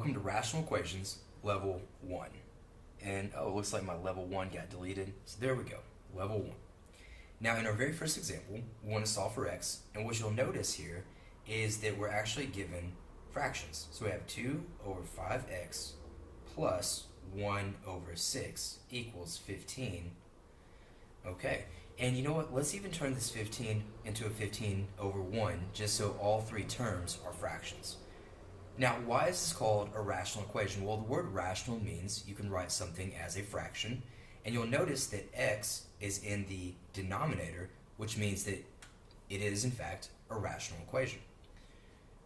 welcome to Rational Equations, Level 1. And, it looks like my Level 1 got deleted, so there we go, Level 1. Now, in our very first example, we want to solve for x, and what you'll notice here is that we're actually given fractions. So we have 2 over 5x plus 1 over 6 equals 15. Okay, and you know what? Let's even turn this 15 into a 15 over 1, just so all three terms are fractions. Now, why is this called a rational equation? Well, the word rational means you can write something as a fraction, and you'll notice that x is in the denominator, which means that it is, in fact, a rational equation.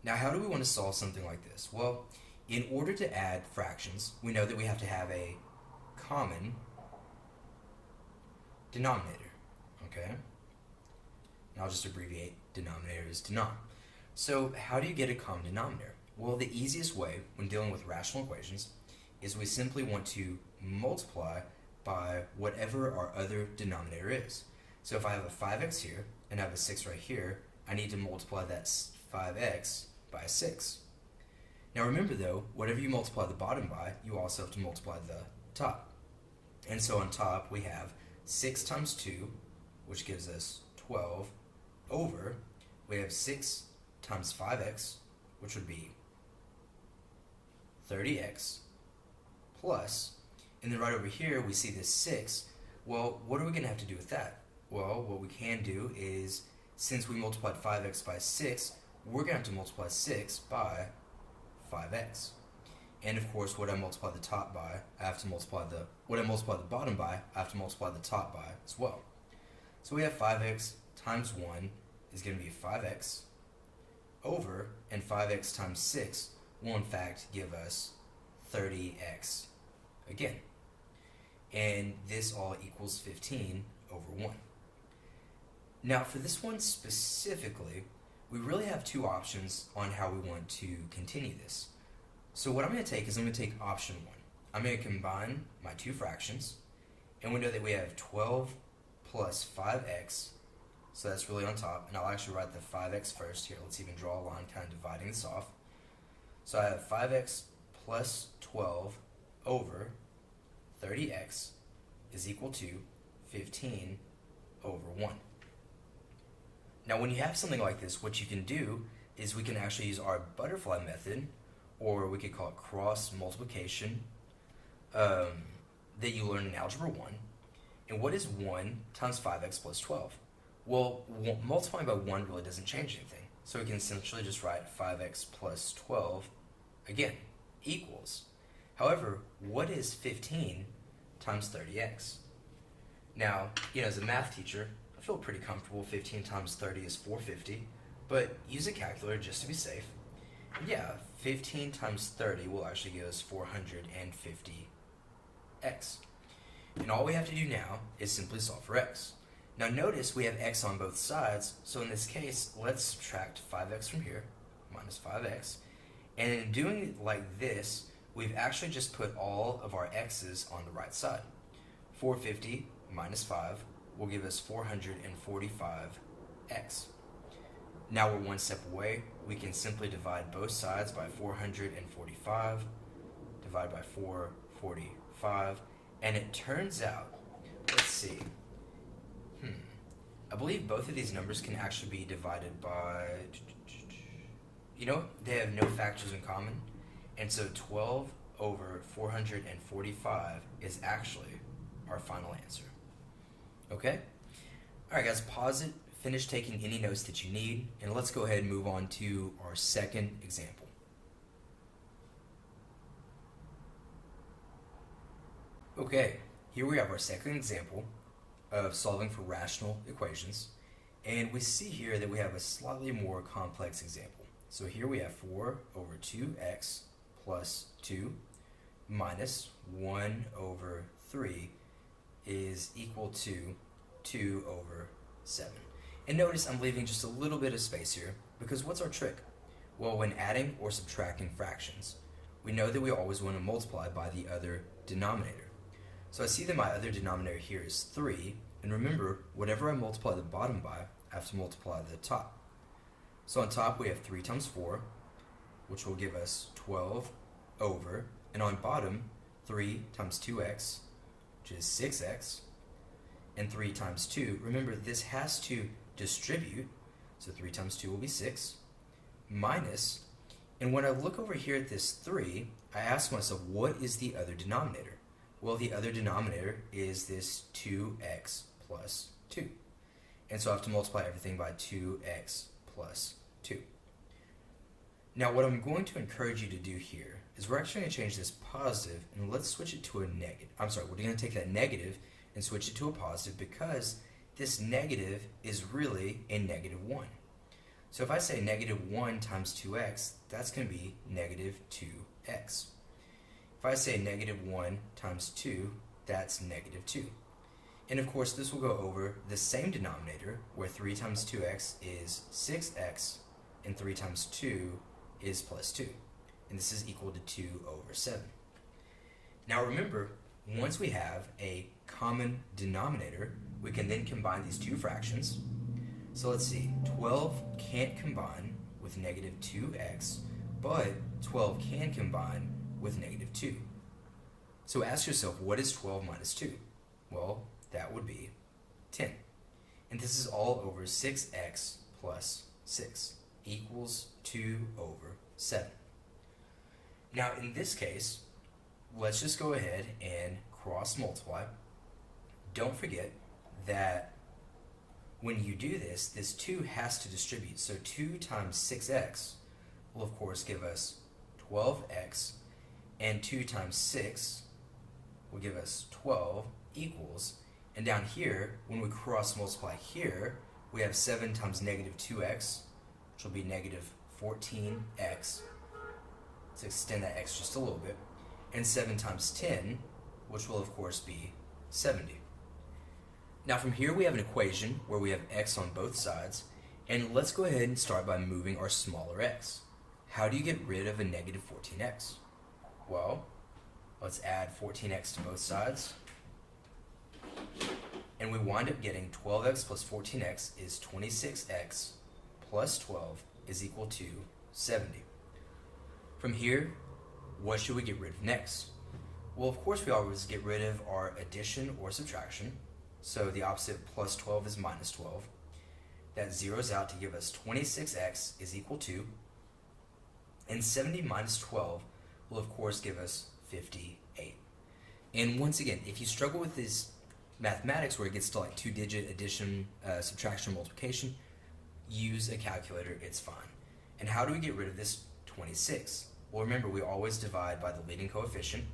Now, how do we want to solve something like this? Well, in order to add fractions, we know that we have to have a common denominator, okay? And I'll just abbreviate denominator as denom. So how do you get a common denominator? Well, the easiest way when dealing with rational equations is we simply want to multiply by whatever our other denominator is. So if I have a 5x here and I have a 6 right here, I need to multiply that 5x by 6. Now remember though, whatever you multiply the bottom by, you also have to multiply the top. And so on top we have 6 times 2, which gives us 12, over, we have 6 times 5x, which would be 30x, plus, and then right over here we see this 6. Well, what are we going to have to do with that? Well, what we can do is, since we multiplied 5x by 6, we're going to have to multiply 6 by 5x. And of course, what I multiply the top by, I have to multiply what I multiply the bottom by, I have to multiply the top by as well. So we have 5x times 1 is going to be 5x over, and 5x times 6 will in fact give us 30x again. And this all equals 15 over 1. Now for this one specifically, we really have two options on how we want to continue this. So what I'm going to take is I'm going to take option 1. I'm going to combine my two fractions, and we know that we have 12 plus 5x, so that's really on top, and I'll actually write the 5x first. Here, let's even draw a line kind of dividing this off. So I have 5x plus 12 over 30x is equal to 15 over 1. Now when you have something like this, what you can do is we can actually use our butterfly method, or we could call it cross multiplication, that you learn in Algebra 1. And what is 1 times 5x plus 12? Well, multiplying by 1 really doesn't change anything. So we can essentially just write 5x plus 12, again, equals. However, what is 15 times 30x? Now, as a math teacher, I feel pretty comfortable 15 times 30 is 450, but use a calculator just to be safe. Yeah, 15 times 30 will actually give us 450x. And all we have to do now is simply solve for x. Now notice we have x on both sides, so in this case, let's subtract 5x from here, minus 5x. And in doing it like this, we've actually just put all of our x's on the right side. 450 minus 5 will give us 445x. Now we're one step away. We can simply divide both sides by 445, divide by 445, and it turns out, let's see, I believe both of these numbers can actually be divided by, they have no factors in common, and so 12 over 445 is actually our final answer. Okay? Alright guys, pause it, finish taking any notes that you need, and let's go ahead and move on to our second example. Okay, here we have our second example of solving for rational equations, and we see here that we have a slightly more complex example. So here we have 4 over 2x plus 2 minus 1 over 3 is equal to 2 over 7. And notice I'm leaving just a little bit of space here, because what's our trick? Well, when adding or subtracting fractions, we know that we always want to multiply by the other denominator. So I see that my other denominator here is 3, and remember, whatever I multiply the bottom by, I have to multiply the top. So on top we have 3 times 4, which will give us 12 over, and on bottom, 3 times 2x, which is 6x, and 3 times 2. Remember, this has to distribute, so 3 times 2 will be 6, minus, and when I look over here at this 3, I ask myself, what is the other denominator? Well, the other denominator is this 2x plus 2. And so I have to multiply everything by 2x plus 2. Now, what I'm going to encourage you to do here is we're actually going to change this positive, and let's switch it to a negative. I'm sorry, we're going to take that negative and switch it to a positive because this negative is really a negative 1. So if I say negative 1 times 2x, that's going to be negative 2x. If I say negative 1 times 2, that's negative 2. And of course, this will go over the same denominator, where 3 times 2x is 6x, and 3 times 2 is plus 2. And this is equal to 2 over 7. Now remember, once we have a common denominator, we can then combine these two fractions. So let's see, 12 can't combine with negative 2x, but 12 can combine with negative 2. So ask yourself, what is 12 minus 2? Well, that would be 10. And this is all over 6x plus 6 equals 2 over 7. Now in this case, let's just go ahead and cross multiply. Don't forget that when you do this, this 2 has to distribute. So 2 times 6x will of course give us 12x, and 2 times 6 will give us 12 equals, and down here, when we cross multiply here, we have 7 times negative 2x, which will be negative 14x. Let's extend that x just a little bit. And 7 times 10, which will of course be 70. Now from here we have an equation where we have x on both sides, and let's go ahead and start by moving our smaller x. How do you get rid of a negative 14x? Well, let's add 14x to both sides, and we wind up getting 12x plus 14x is 26x plus 12 is equal to 70. From here, what should we get rid of next? Well, of course we always get rid of our addition or subtraction. So the opposite of plus 12 is minus 12. That zeroes out to give us 26x is equal to, and 70 minus 12 will of course give us 58. And once again, if you struggle with this mathematics where it gets to like 2-digit addition, subtraction, multiplication, use a calculator, it's fine. And how do we get rid of this 26? Well, remember, we always divide by the leading coefficient,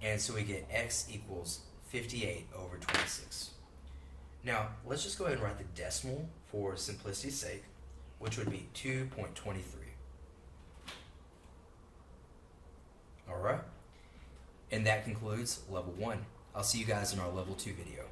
and so we get x equals 58 over 26. Now, let's just go ahead and write the decimal for simplicity's sake, which would be 2.23. Alright, and that concludes level 1. I'll see you guys in our level 2 video.